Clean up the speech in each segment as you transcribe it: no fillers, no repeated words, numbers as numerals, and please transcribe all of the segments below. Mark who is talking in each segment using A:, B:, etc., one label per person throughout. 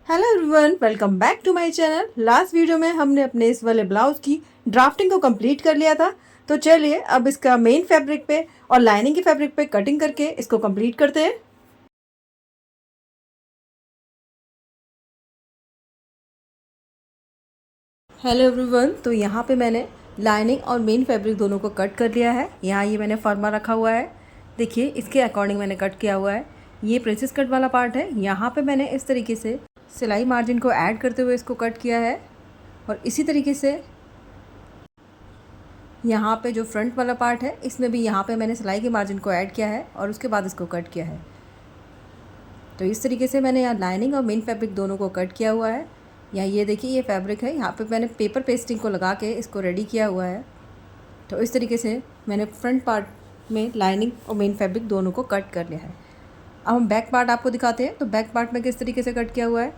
A: Hello everyone, welcome back to my channel. Last video में हमने अपने इस वाले ब्लाउज की ड्राफ्टिंग को कंप्लीट कर लिया था। तो चलिए अब इसका मेन फैब्रिक पे और लाइनिंग के फैब्रिक पे कटिंग करके इसको कंप्लीट करते हैं। हेलो एवरीवन, तो यहाँ पे मैंने लाइनिंग और मेन फैब्रिक दोनों को कट कर लिया है। यहाँ ये मैंने फर्मा रखा हुआ है, देखिए इसके अकॉर्डिंग मैंने कट किया हुआ है। ये प्रिंसेस कट वाला पार्ट है। यहाँ पे मैंने इस तरीके से सिलाई मार्जिन को ऐड करते हुए इसको कट किया है और इसी तरीके से यहाँ पे जो फ्रंट वाला पार्ट है इसमें भी यहाँ पे मैंने सिलाई के मार्जिन को ऐड किया है और उसके बाद इसको कट किया है। तो इस तरीके से मैंने यहाँ लाइनिंग और मेन फैब्रिक दोनों को कट किया हुआ है। यहाँ ये देखिए ये फैब्रिक है, यहाँ पे मैंने पेपर पेस्टिंग को लगा के इसको रेडी किया हुआ है। तो इस तरीके से मैंने फ्रंट पार्ट में लाइनिंग और मेन फैब्रिक दोनों को कट कर लिया है। अब हम बैक पार्ट आपको दिखाते हैं। तो बैक पार्ट में किस तरीके से कट किया हुआ है।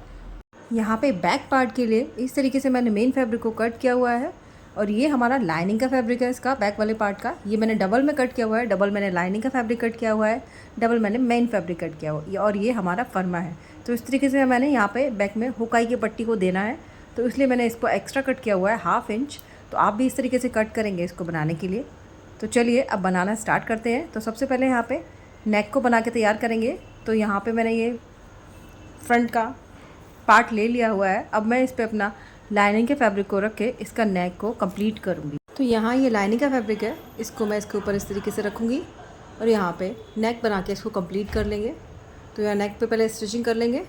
A: यहाँ पे बैक पार्ट के लिए इस तरीके से मैंने मेन फैब्रिक को कट किया हुआ है और ये हमारा लाइनिंग का फैब्रिक है इसका बैक वाले पार्ट का। ये मैंने डबल में कट किया हुआ है, डबल मैंने लाइनिंग का फैब्रिक कट किया हुआ है, डबल मैंने मेन फैब्रिक कट किया हुआ है और ये हमारा फर्मा है। तो इस तरीके से मैंने यहाँ पे बैक में हुकाई की पट्टी को देना है, तो इसलिए मैंने इसको एक्स्ट्रा कट किया हुआ है 1/2 इंच। तो आप भी इस तरीके से कट करेंगे इसको बनाने के लिए। तो चलिए अब बनाना स्टार्ट करते हैं। तो सबसे पहले यहाँ पर नेक को बना के तैयार करेंगे। तो यहाँ पर मैंने ये फ्रंट का पार्ट ले लिया हुआ है। अब मैं इस पे अपना लाइनिंग के फैब्रिक को रख के इसका नेक को कंप्लीट करूँगी। तो यहाँ ये लाइनिंग का फैब्रिक है, इसको मैं इसके ऊपर इस तरीके से रखूँगी और यहाँ पे नेक बना के इसको कंप्लीट कर लेंगे। तो यहाँ नेक पे पहले स्टिचिंग कर लेंगे।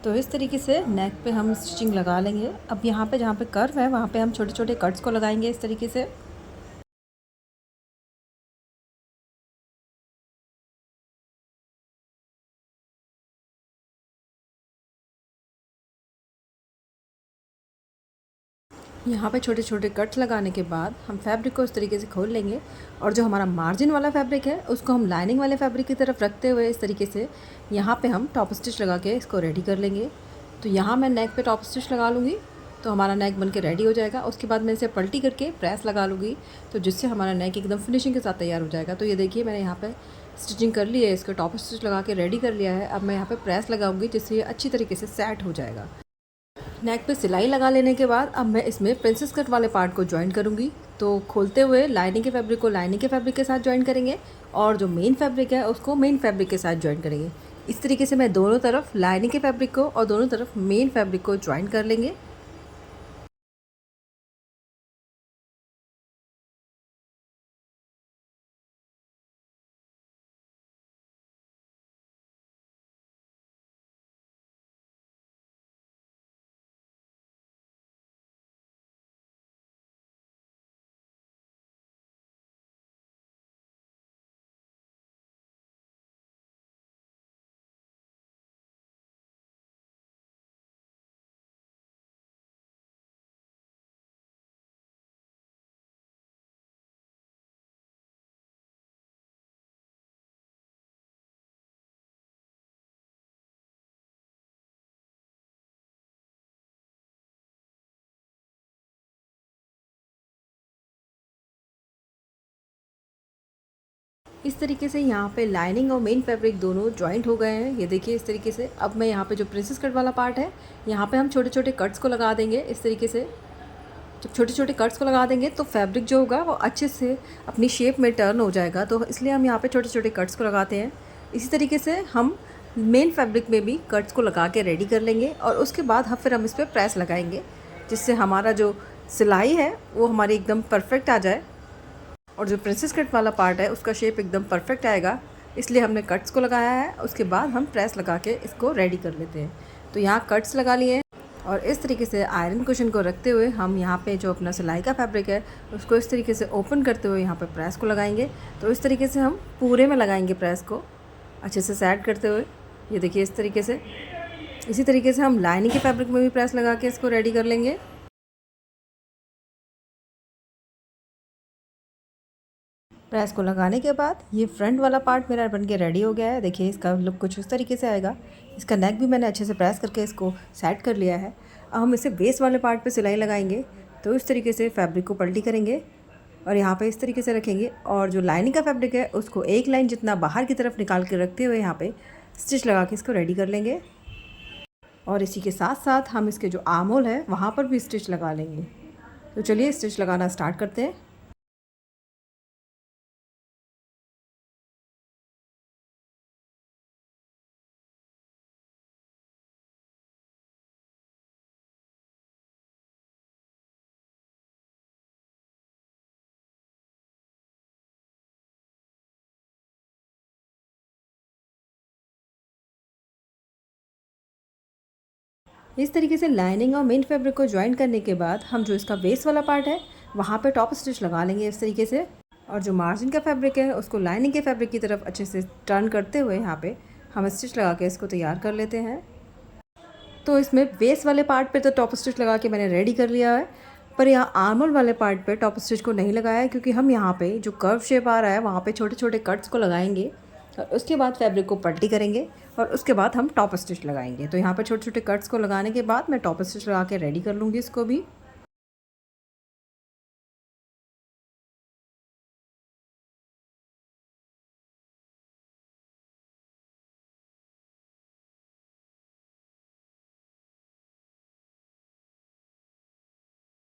A: तो इस तरीके से नेक पे हम स्टिचिंग लगा लेंगे। अब यहाँ पे जहाँ पे कर्व है वहाँ पे हम छोटे छोटे कट्स को लगाएंगे इस तरीके से। यहाँ पे छोटे छोटे कट्स लगाने के बाद हम फैब्रिक को इस तरीके से खोल लेंगे और जो हमारा मार्जिन वाला फैब्रिक है उसको हम लाइनिंग वाले फैब्रिक की तरफ रखते हुए इस तरीके से यहाँ पे हम टॉप स्टिच लगा के इसको रेडी कर लेंगे। तो यहाँ मैं नेक पे टॉप स्टिच लगा लूँगी, तो हमारा नेक बन के रेडी हो जाएगा। उसके बाद मैं इसे पलटी करके प्रेस लगा लूँगी, तो जिससे हमारा नेक एकदम फिनिशिंग के साथ तैयार हो जाएगा। तो ये देखिए मैंने यहाँ पर स्टिचिंग कर ली है, इसको टॉप स्टिच लगा के रेडी कर लिया है। अब मैं यहाँ पर प्रेस लगाऊँगी जिससे ये अच्छी तरीके से सेट हो जाएगा। नेक पे सिलाई लगा लेने के बाद अब मैं इसमें प्रिंसेस कट वाले पार्ट को ज्वाइन करूँगी। तो खोलते हुए लाइनिंग के फैब्रिक को लाइनिंग के फैब्रिक के साथ ज्वाइन करेंगे और जो मेन फैब्रिक है उसको मेन फैब्रिक के साथ ज्वाइन करेंगे। इस तरीके से मैं दोनों तरफ लाइनिंग के फैब्रिक को और दोनों तरफ मेन फैब्रिक को ज्वाइन कर लेंगे। इस तरीके से यहाँ पे लाइनिंग और मेन फैब्रिक दोनों जॉइंट हो गए हैं। ये देखिए इस तरीके से। अब मैं यहाँ पे जो प्रिंसेस कट वाला पार्ट है यहाँ पे हम छोटे छोटे कट्स को लगा देंगे इस तरीके से। जब छोटे छोटे कट्स को लगा देंगे तो फैब्रिक जो होगा वो अच्छे से अपनी शेप में टर्न हो जाएगा, तो इसलिए हम यहाँ पे छोटे छोटे कट्स को लगाते हैं। इसी तरीके से हम मेन फैब्रिक में भी कट्स को लगा के रेडी कर लेंगे और उसके बाद फिर हम इस पर प्रेस लगाएंगे जिससे हमारा जो सिलाई है वो हमारी एकदम परफेक्ट आ जाए और जो प्रिंसेस कट वाला पार्ट है उसका शेप एकदम परफेक्ट आएगा। इसलिए हमने कट्स को लगाया है, उसके बाद हम प्रेस लगा के इसको रेडी कर लेते हैं। तो यहाँ कट्स लगा लिए हैं और इस तरीके से आयरन कुशन को रखते हुए हम यहाँ पे जो अपना सिलाई का फैब्रिक है उसको इस तरीके से ओपन करते हुए यहाँ पे प्रेस को लगाएंगे। तो इस तरीके से हम पूरे में लगाएंगे प्रेस को अच्छे से सेट करते हुए। ये देखिए इस तरीके से। इसी तरीके से हम लाइनिंग के फैब्रिक में भी प्रेस लगा के इसको रेडी कर लेंगे। प्रेस को लगाने के बाद ये फ्रंट वाला पार्ट मेरा बन के रेडी हो गया है। देखिए इसका लुक कुछ इस तरीके से आएगा। इसका नेक भी मैंने अच्छे से प्रेस करके इसको सेट कर लिया है। अब हम इसे बेस वाले पार्ट पे सिलाई लगाएंगे। तो इस तरीके से फैब्रिक को पलटी करेंगे और यहाँ पे इस तरीके से रखेंगे और जो लाइनिंग का फैब्रिक है उसको एक लाइन जितना बाहर की तरफ निकाल के रखते हुए यहाँ पे स्टिच लगा के इसको रेडी कर लेंगे। और इसी के साथ साथ हम इसके जो आर्म होल है वहाँ पर भी स्टिच लगा लेंगे। तो चलिए स्टिच लगाना स्टार्ट करते हैं। इस तरीके से लाइनिंग और मेन फैब्रिक को ज्वाइन करने के बाद हम जो इसका बेस वाला पार्ट है वहाँ पे टॉप स्टिच लगा लेंगे इस तरीके से। और जो मार्जिन का फैब्रिक है उसको लाइनिंग के फैब्रिक की तरफ अच्छे से टर्न करते हुए यहाँ पे हम स्टिच लगा के इसको तैयार कर लेते हैं। तो इसमें बेस वाले पार्ट पे तो टॉप स्टिच लगा के मैंने रेडी कर लिया है, पर यहाँ आर्मोल वाले पार्ट पे टॉप स्टिच को नहीं लगाया है क्योंकि हम यहाँ पे जो कर्व शेप आ रहा है वहाँ पे छोटे छोटे कट्स को लगाएंगे और उसके बाद फैब्रिक को पलटी करेंगे और उसके बाद हम टॉप स्टिच लगाएंगे। तो यहाँ पर छोटे छोटे कट्स को लगाने के बाद मैं टॉप स्टिच लगा के रेडी कर लूँगी इसको भी।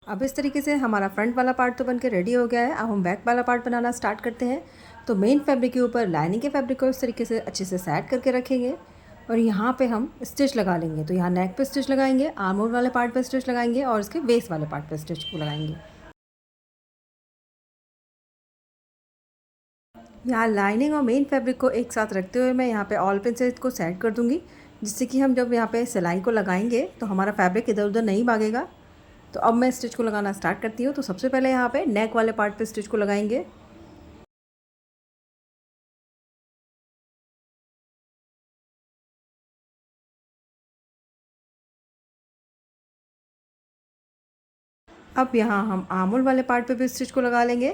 A: अब इस तरीके से हमारा फ्रंट वाला पार्ट तो बनके रेडी हो गया है। अब हम बैक वाला पार्ट बनाना स्टार्ट करते हैं। तो मेन फैब्रिक के ऊपर लाइनिंग के फैब्रिक को इस तरीके से अच्छे से सेट करके रखेंगे और यहाँ पे हम स्टिच लगा लेंगे। तो यहाँ नेक पे स्टिच लगाएंगे, आर्म होल वाले पार्ट पे स्टिच लगाएंगे और इसके बेस वाले पार्ट पे स्टिच को लगाएंगे। यहाँ लाइनिंग और मेन फैब्रिक को एक साथ रखते हुए मैं यहाँ पे ऑल पिन से इसको सेट कर दूँगी, जिससे कि हम जब यहाँ पे सिलाई को लगाएंगे तो हमारा फैब्रिक इधर उधर नहीं भागेगा। तो अब मैं स्टिच को लगाना स्टार्ट करती हूँ। तो सबसे पहले यहाँ पे नेक वाले पार्ट पे स्टिच को लगाएंगे। अब यहाँ हम आर्म होल वाले पार्ट पे भी स्टिच को लगा लेंगे।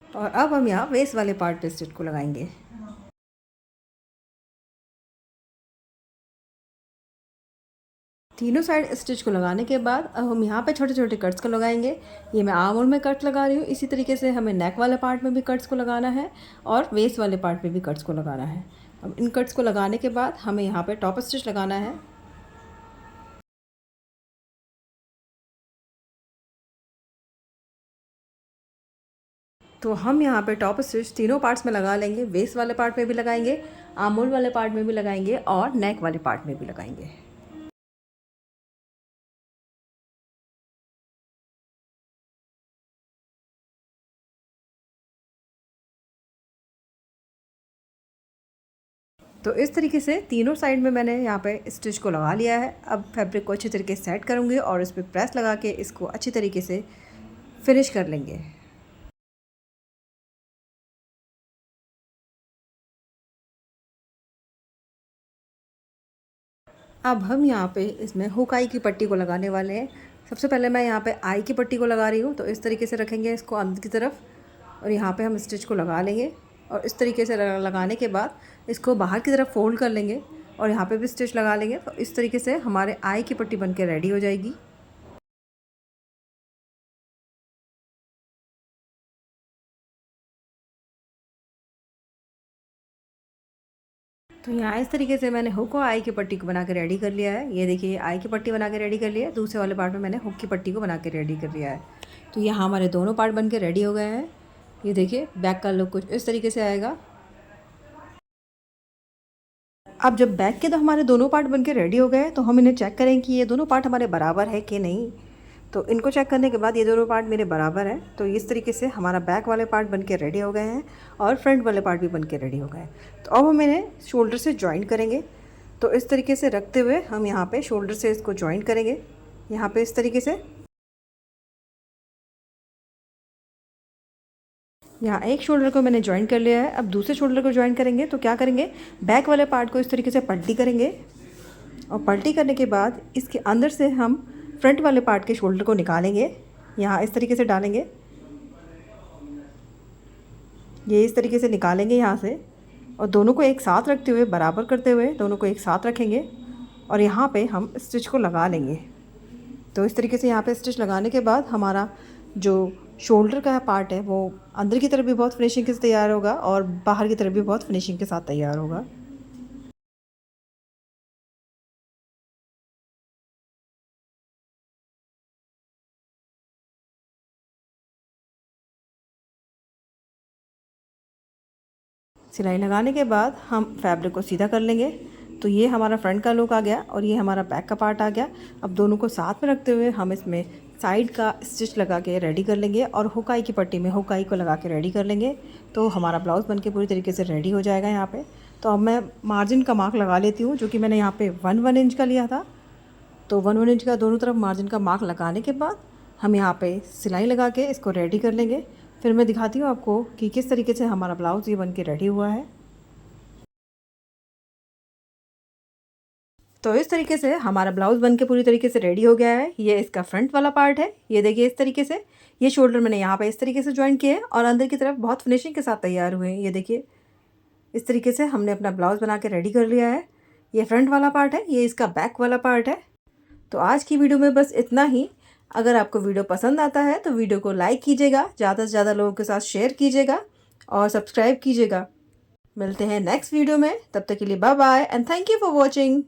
A: और अब हम यहाँ वेस्ट वाले पार्ट पे स्टिच को लगाएंगे। तीनों साइड स्टिच को लगाने के बाद अब हम यहाँ पे छोटे छोटे कट्स को लगाएंगे। ये मैं आर्म होल में कट लगा रही हूँ। इसी तरीके से हमें नेक वाले पार्ट में भी कट्स को लगाना है और वेस्ट वाले पार्ट पे भी कट्स को लगाना है। अब इन कट्स को लगाने के बाद हमें यहाँ पे टॉप स्टिच लगाना है। तो हम यहाँ पे टॉप स्टिच तीनों पार्ट्स में लगा लेंगे। वेस्ट वाले पार्ट में भी लगाएंगे, आर्म होल वाले पार्ट में भी लगाएंगे और नेक वाले पार्ट में भी लगाएंगे। तो इस तरीके से तीनों साइड में मैंने यहाँ पे स्टिच को लगा लिया है। अब फैब्रिक को अच्छी तरीके से सेट करूँगी और इस पर प्रेस लगा के इसको अच्छी तरीके से फिनिश कर लेंगे। अब हम यहाँ पे इसमें हुक आई की पट्टी को लगाने वाले हैं। सबसे पहले मैं यहाँ पे आई की पट्टी को लगा रही हूँ। तो इस तरीके से रखेंगे इसको अंदर की तरफ और यहाँ पे हम स्टिच को लगा लेंगे और इस तरीके से लगाने के बाद इसको बाहर की तरफ फोल्ड कर लेंगे और यहाँ पे भी स्टिच लगा लेंगे। तो इस तरीके से हमारे आई की पट्टी बन के रेडी हो जाएगी। तो यहाँ इस तरीके से मैंने हुक और आई की पट्टी को बना के रेडी कर लिया है। ये देखिए आई की पट्टी बना के रेडी कर लिया है। दूसरे वाले पार्ट में मैंने हुक की पट्टी को बना के रेडी कर लिया है। तो यहाँ हमारे दोनों पार्ट बन के रेडी हो गए हैं। ये देखिए बैक का लुक कुछ इस तरीके से आएगा। अब जब बैक के तो हमारे दोनों पार्ट बन के रेडी हो गए तो हम इन्हें चेक करें कि ये दोनों पार्ट हमारे बराबर है कि नहीं। तो इनको चेक करने के बाद ये दोनों पार्ट मेरे बराबर हैं। तो इस तरीके से हमारा बैक वाले पार्ट बन के रेडी हो गए हैं और फ्रंट वाले पार्ट भी बन के रेडी हो गए हैं। तो अब हम इन्हें शोल्डर से जॉइन करेंगे। तो इस तरीके से रखते हुए हम यहाँ पे शोल्डर से इसको जॉइन करेंगे, यहाँ पे इस तरीके से। यहाँ एक शोल्डर को मैंने ज्वाइन कर लिया है। अब दूसरे शोल्डर को ज्वाइन करेंगे। तो क्या करेंगे, बैक वाले पार्ट को इस तरीके से पलटी करेंगे और पलटी करने के बाद इसके अंदर से हम फ्रंट वाले पार्ट के शोल्डर को निकालेंगे, यहाँ इस तरीके से डालेंगे, ये इस तरीके से निकालेंगे यहाँ से, और दोनों को एक साथ रखते हुए, बराबर करते हुए दोनों को एक साथ रखेंगे और यहाँ पे हम स्टिच को लगा लेंगे। तो इस तरीके से यहाँ पे स्टिच लगाने के बाद हमारा जो शोल्डर का पार्ट है वो अंदर की तरफ भी बहुत फिनिशिंग के साथ तैयार होगा और बाहर की तरफ भी बहुत फिनिशिंग के साथ तैयार होगा। सिलाई लगाने के बाद हम फैब्रिक को सीधा कर लेंगे। तो ये हमारा फ्रंट का लुक आ गया और ये हमारा बैक का पार्ट आ गया। अब दोनों को साथ में रखते हुए हम इसमें साइड का स्टिच लगा के रेडी कर लेंगे और हुकाई की पट्टी में हुकाई को लगा के रेडी कर लेंगे। तो हमारा ब्लाउज़ बन के पूरी तरीके से रेडी हो जाएगा यहाँ पे। तो अब मैं मार्जिन का मार्क लगा लेती हूँ, जो कि मैंने यहाँ पे 1 इंच का लिया था। तो 1 इंच का दोनों तरफ मार्जिन का मार्क लगाने के बाद हम यहाँ पे सिलाई लगा के इसको रेडी कर लेंगे। फिर मैं दिखाती हूँ आपको कि किस तरीके से हमारा ब्लाउज़ ये बन के रेडी हुआ है। तो इस तरीके से हमारा ब्लाउज़ बन के पूरी तरीके से रेडी हो गया है। ये इसका फ्रंट वाला पार्ट है, ये देखिए इस तरीके से। ये शोल्डर मैंने यहाँ पे इस तरीके से जॉइन किए हैं और अंदर की तरफ बहुत फिनिशिंग के साथ तैयार हुए हैं। ये देखिए इस तरीके से हमने अपना ब्लाउज़ बना के रेडी कर लिया है। ये फ्रंट वाला पार्ट है, ये इसका बैक वाला पार्ट है। तो आज की वीडियो में बस इतना ही। अगर आपको वीडियो पसंद आता है तो वीडियो को लाइक कीजिएगा, ज़्यादा से ज़्यादा लोगों के साथ शेयर कीजिएगा और सब्सक्राइब कीजिएगा। मिलते हैं नेक्स्ट वीडियो में, तब तक के लिए bye bye and thank you for watching.